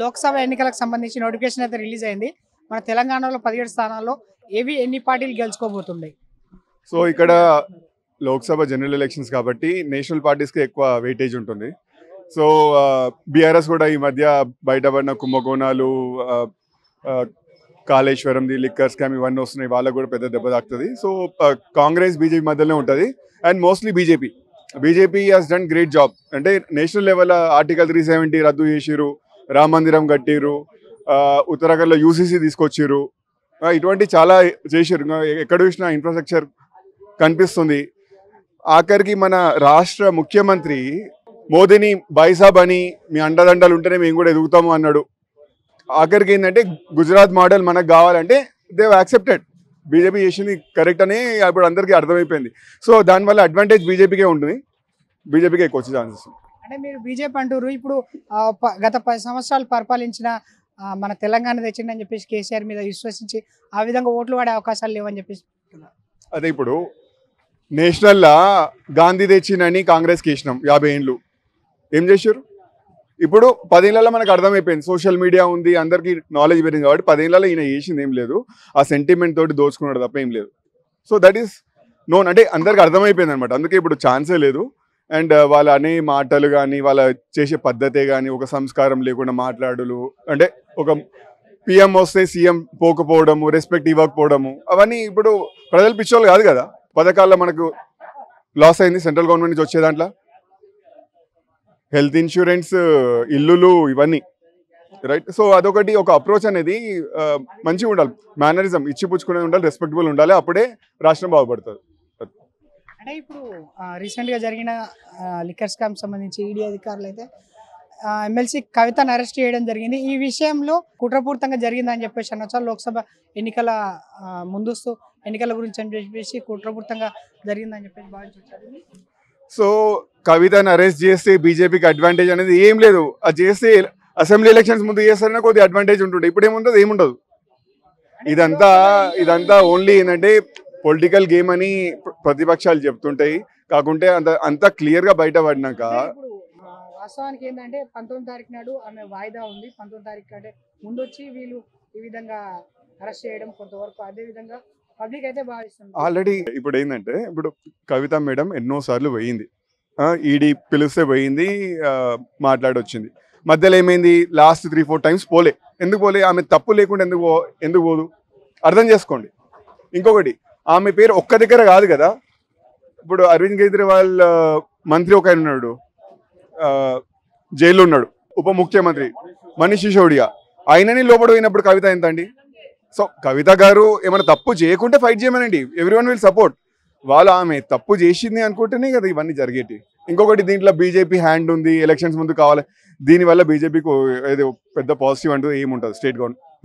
లోక్సభ ఎన్నికలకు సంబంధించి నోటిఫికేషన్ అయితే రిలీజ్ అయింది. మన తెలంగాణలో 17 స్థానాల్లో ఎన్ని పార్టీలు గెలుచుకోబోతున్నాయి? సో ఇక్కడ లోక్సభ జనరల్ ఎలక్షన్స్ కాబట్టి నేషనల్ పార్టీస్కి ఎక్కువ వెయిటేజ్ ఉంటుంది. సో బీఆర్ఎస్ కూడా ఈ మధ్య బయటపడిన కుంభకోణాలు, కాళేశ్వరంది, లిక్కర్ స్కామ్ ఇవన్నీ వస్తున్నాయి, వాళ్ళకు కూడా పెద్ద దెబ్బ తాకుతుంది. సో కాంగ్రెస్ బీజేపీ మధ్యలోనే ఉంటుంది. And mostly BJP has done great job. అంటే నేషనల్ లెవెల్ ఆర్టికల్ 370 రద్దు చేసిరు, రామ మందిరం కట్టిరు, ఉత్తరాఖండ్లో యూసీసీ తీసుకొచ్చిర్రు, ఇటువంటి చాలా చేసిర్రు. ఎక్కడ చూసినా ఇన్ఫ్రాస్ట్రక్చర్ కనిపిస్తుంది. ఆఖరికి మన రాష్ట్ర ముఖ్యమంత్రి మోదీని బైసాబ్ అని, మీ అండదండలు ఉంటేనే మేము కూడా ఎదుగుతాము అన్నాడు. ఆఖరికి ఏంటంటే గుజరాత్ మోడల్ మనకు కావాలంటే దే యాక్సెప్టెడ్. బీజేపీ చేసింది కరెక్ట్ అని ఇప్పుడు అందరికీ అర్థమైపోయింది. సో దానివల్ల అడ్వాంటేజ్ బీజేపీకే ఉంటుంది, బీజేపీకి ఎక్కువ వచ్చే ఛాన్సెస్. అంటే మీరు బీజేపీ అంటారు, ఇప్పుడు గత 10 సంవత్సరాలు పరిపాలించిన మన తెలంగాణ తెచ్చిందని చెప్పేసి కేసీఆర్ మీద విశ్వసించి ఆ విధంగా ఓట్లు పడే అవకాశాలు లేవని చెప్పేసి. అదే ఇప్పుడు నేషనల్లా గాంధీ తెచ్చిందని కాంగ్రెస్కి ఇచ్చినాం 50 ఏళ్ళు, ఏం చేశారు? ఇప్పుడు 10 ఏళ్ళలో మనకు అర్థమైపోయింది, సోషల్ మీడియా ఉంది, అందరికీ నాలెడ్జ్ పెరిగింది కాబట్టి 10 ఏళ్ళలో ఈయన చేసింది ఏం లేదు, ఆ సెంటిమెంట్ తోటి దోచుకున్నాడు తప్ప ఏం లేదు. సో దట్ ఈస్ నోన్, అంటే అందరికి అర్థమైపోయింది అనమాట. అందుకే ఇప్పుడు ఛాన్సే లేదు. అండ్ వాళ్ళ అనే మాటలు కానీ, వాళ్ళ చేసే పద్ధతే కానీ, ఒక సంస్కారం లేకుండా మాట్లాడులు, అంటే ఒక పిఎం వస్తే సీఎం పోకపోవడము, రెస్పెక్ట్ ఇవ్వకపోవడము, అవన్నీ ఇప్పుడు ప్రజలు పిచ్చోళ్ళు కాదు కదా. పథకాల్లో మనకు లాస్ అయింది సెంట్రల్ గవర్నమెంట్ నుంచి వచ్చే దాంట్లో, హెల్త్ ఇన్సూరెన్స్, ఇల్లులు, ఇవన్నీ రైట్. సో అదొకటి, ఒక అప్రోచ్ అనేది మంచిగా ఉండాలి, మేనరిజం ఇచ్చిపుచ్చుకునేది ఉండాలి, రెస్పెక్టబుల్ ఉండాలి, అప్పుడే రాష్ట్రం బాగుపడుతుంది. అంటే ఇప్పుడు రీసెంట్గా జరిగిన లిక్కర్ స్కామ్ సంబంధించి ఈడీ అధికారులు అయితే ఎమ్మెల్సీ కవితను అరెస్ట్ చేయడం జరిగింది. ఈ విషయంలో కుట్రపూరితంగా జరిగిందని చెప్పేసి అనొచ్చా? లోక్సభ ఎన్నికల ముందస్తు ఎన్నికల గురించి అని చెప్పేసి కుట్రపూరితంగా జరిగిందని చెప్పేసి భావించవచ్చు. సో కవితను అరెస్ట్ చేస్తే బీజేపీకి అడ్వాంటేజ్ అనేది ఏం లేదు. అది చేస్తే అసెంబ్లీ ఎలక్షన్స్ ముందు చేస్తారనే కొద్దిగా అడ్వాంటేజ్ ఉంటుండే, ఇప్పుడు ఏముంటుంది? ఏముండదు. ఇదంతా ఓన్లీ ఏంటంటే పొలిటికల్ గేమ్ అని ప్రతిపక్షాలు చెప్తుంటాయి. కాకుంటే అంత క్లియర్గా బయటపడినాక వాస్తవానికి ఏంటంటే 19వ తారీఖు నాడు ఆమె వాయిదా ఉంది. 19వ తారీఖు అంటే ముందు వచ్చి వీళ్ళు ఈ విధంగా అరెస్ట్ చేయడం కొంతవరకు అదే విధంగా పబ్లిక్ అయితే భావిస్తుంది. ఆల్రెడీ ఇప్పుడు ఏంటంటే, ఇప్పుడు కవిత మేడం ఎన్నోసార్లు పోయింది, ఈడీ పిలిస్తే పోయింది, మాట్లాడొచ్చింది. మధ్యలో ఏమైంది? లాస్ట్ 3-4 టైమ్స్ పోలే. ఎందుకు పోలే? ఆమె తప్పు లేకుండా ఎందుకు పోదు? అర్థం చేసుకోండి. ఇంకొకటి, ఆమె పేరు ఒక్క దగ్గర కాదు కదా. ఇప్పుడు అరవింద్ కేజ్రీవాల్ మంత్రి ఒక ఆయన ఉన్నాడు, జైల్లో ఉన్నాడు, ఉప ముఖ్యమంత్రి మనీష్ సిసోడియా, ఆయనని లోపల పోయినప్పుడు కవిత ఎంత అండి? సో కవిత గారు ఏమైనా తప్పు చేయకుంటే ఫైట్ చేయమనండి, ఎవ్రీవన్ విల్ సపోర్ట్. వాళ్ళు ఆమె తప్పు చేసింది అనుకుంటేనే కదా ఇవన్నీ జరిగేటి. ఇంకొకటి, దీంట్లో బీజేపీ హ్యాండ్ ఉంది, ఎలక్షన్స్ ముందు కావాలి, దీనివల్ల బీజేపీకి ఏదో పెద్ద పాజిటివ్ అంటూ ఏముంటుంది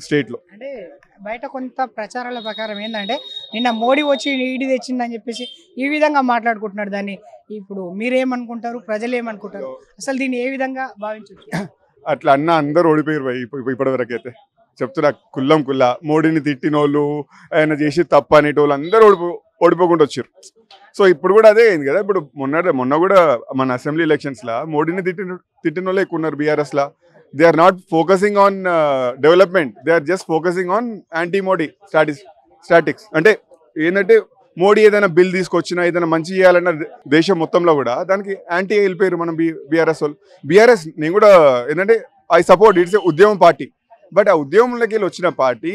స్టేట్లో. అంటే బయట కొంత ప్రచారాల ప్రకారం ఏంటంటే నిన్న మోడీ వచ్చి ఈడీ తెచ్చిందని చెప్పేసి ఈ విధంగా మాట్లాడుకుంటున్నాడు. దాన్ని ఇప్పుడు మీరేమనుకుంటారు, ప్రజలు ఏమనుకుంటారు, అసలు దీన్ని ఏ విధంగా భావించవచ్చు? అట్లా అన్న అందరూ ఓడిపోయారు ఇప్పటివరకు అయితే. చెప్తున్నా, కుల్లా మోడీని తిట్టినోళ్ళు, ఆయన చేసి తప్పు అనేటోళ్ళు అందరూ ఓడిపోకుండా వచ్చారు. సో ఇప్పుడు కూడా అదే అయింది కదా. ఇప్పుడు మొన్న కూడా మన అసెంబ్లీ ఎలక్షన్స్లో మోడీని తిట్టిన వాళ్ళే ఎక్కువ ఉన్నారు బీఆర్ఎస్లో. They are not focusing on development, they are just focusing on anti Modi statics. అంటే ఏంటంటే మోడీ ఏదైనా బిల్ తీసుకొచ్చినా, ఏదైనా మంచి చేయాలన్న దేశం మొత్తంలో కూడా దానికి యాంటీ వెళ్ళిపోయారు మనం బీఆర్ఎస్ వాళ్ళు. బీఆర్ఎస్ నేను కూడా ఏంటంటే ఐ సపోర్ట్, ఇట్స్ ఏ ఉద్యమం పార్టీ. బట్ ఆ ఉద్యమంలోకి వెళ్ళి వచ్చిన పార్టీ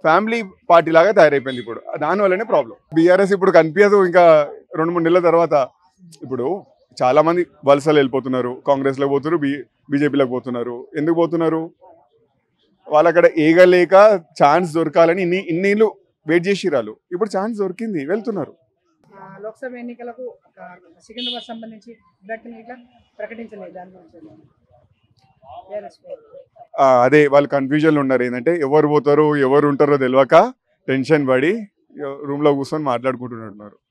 ఫ్యామిలీ పార్టీ లాగా తయారైపోయింది. ఇప్పుడు దానివల్లనే ప్రాబ్లం. బీఆర్ఎస్ ఇప్పుడు కనిపించదు. ఇంకా 2-3 నెలల తర్వాత ఇప్పుడు చాలా మంది వలసలు వెళ్ళిపోతున్నారు, కాంగ్రెస్లోకి పోతున్నారు, బీజేపీలోకి పోతున్నారు. ఎందుకు పోతున్నారు? వాళ్ళు అక్కడ ఏగలేక ఛాన్స్ దొరకాలని ఇన్నేళ్ళు వెయిట్ చేసిరాలు. ఇప్పుడు ఛాన్స్ దొరికింది, వెళ్తున్నారు. లోక్సభ ఎన్నికలకు సికింద్రాబాద్ సంబంధించి ప్రకటించలేదు దాని గురించి. అదే వాళ్ళు కన్ఫ్యూజన్లో ఉన్నారు. ఏంటంటే ఎవరు పోతారో ఎవరు ఉంటారో తెలియక టెన్షన్ పడి రూమ్లో కూర్చొని మాట్లాడుకుంటున్నారు.